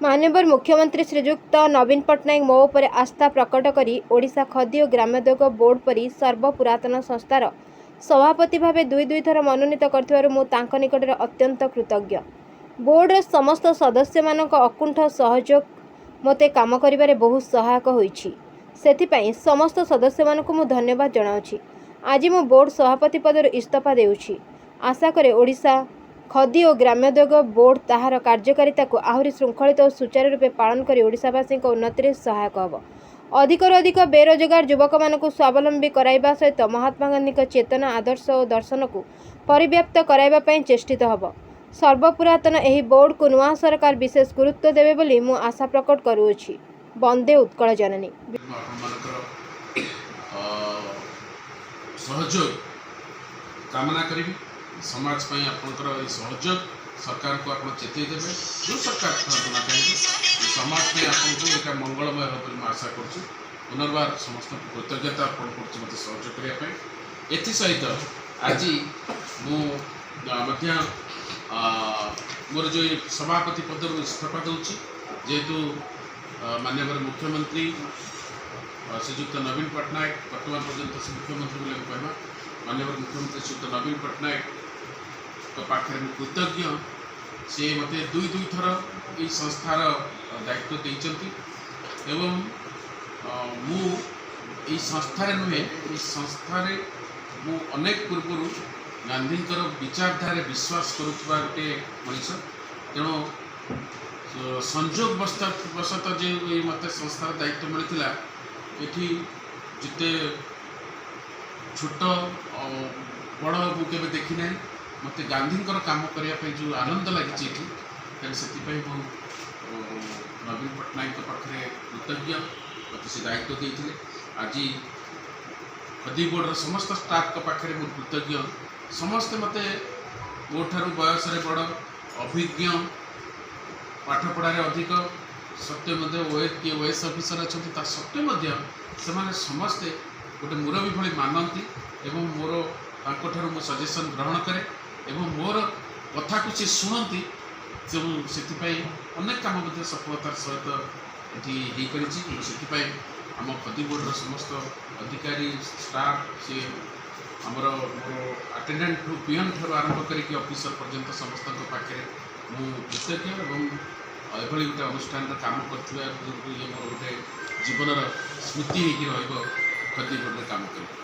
माननीय मुख्यमंत्री श्रीजुक्त नवीन पट्टनायक मो उपर आस्था प्रकट करी ओडिशा खदी और ग्रामोद्योग बोर्ड परी सर्वपुरातन संस्थार सभापति भाव दुई थर मनोनीत कर निकट अत्यंत कृतज्ञ। बोर्डर समस्त सदस्य मानक अकुंठ सहयोग मते काम करिबारे बहुत सहायक होईछि। सेथिपई समस्त सदस्य मानक मु धन्यवाद जनाउछि। आज मु बोर्ड सभापति पदर इस्तीफा देउछि। आशा करे ओडिशा खदी और ग्रामोद्योग बोर्ड ताहार कार्यकारिता को आहुरी श्रृंखलित और सुचारू रूपे पालन कर ओडिशावासी उन्नति में सहायक होब। अधिकरू अधिक बेरोजगार युवक मानक स्वावलंबी कराइबा सहित महात्मा गांधी चेतना आदर्श और दर्शन को परिव्याप्त कराइबा पई चेष्टित होब। सर्वपुरातन एही बोर्ड को नुआ सरकार विशेष गुरुत्व देवे बोली मु आशा प्रकट करूछि। वंदे उत्कल जननी। सहयोग कामना करी समाज पर आपंकर सहयोग सरकार को आप चेतई देवे जो सरकार ना कहीं समाज में आपको मंगलमय हो आशा कर पुनर्बार समस्त कृतज्ञता अर्पण कर मत सहयोग करने एसत आज मोर जो सभापति पदर इस्तीफा दूसरी जेहेतु माननीय मुख्यमंत्री श्रीजुक्त नवीन पट्टनायक वर्तमान पर्यंत से मुख्यमंत्री बोले कहवा माननीय मुख्यमंत्री श्रीजुक्त नवीन पट्टनायक पाखे कृतज्ञ सी मत दुई थर ये संस्थार दायित्व देइचंती एवं मु ये संस्थार नुहे ये संस्थार मु अनेक पूर्व गांधी विचारधारा विश्वास करुवा गोटे मनीष तेणु संजोग बसत जो मत संस्थार दायित्व मिलता ये जिते छोट बड़ मुझे देखी ना मत गांधी काम करने जो आनंद लगी से नवीन पट्टनायक पाखे कृतज्ञ मत से दायित्व देते आज खदी बोर्डर समस्त स्टाफ पाखे बहुत कृतज्ञ समस्ते मत मो ठार बयस बड़ अभिज्ञ पाठ पढ़ारे अधिक सत्य किए ओएस अफिसर अच्छा सत्य से समस्ते गोटे मुरबी भली मानती एवं मोर तांको मो सजेसन ग्रहण करे एवं मोर कथा को सी शुणती से अनेक काम सफलतार सहित ये आम खदी बोर्डर समस्त अधिकारी स्टाफ सी आमर अटेंडेंट ठू पीएन ठार आरंभ करके ऑफिसर पर्यंत समस्त पाखे मु कृतज्ञ एवं एभली गोटे अनुष्ठान काम कर मोर गोटे जीवन स्मृति होगी खदी बोर्डर काम कर।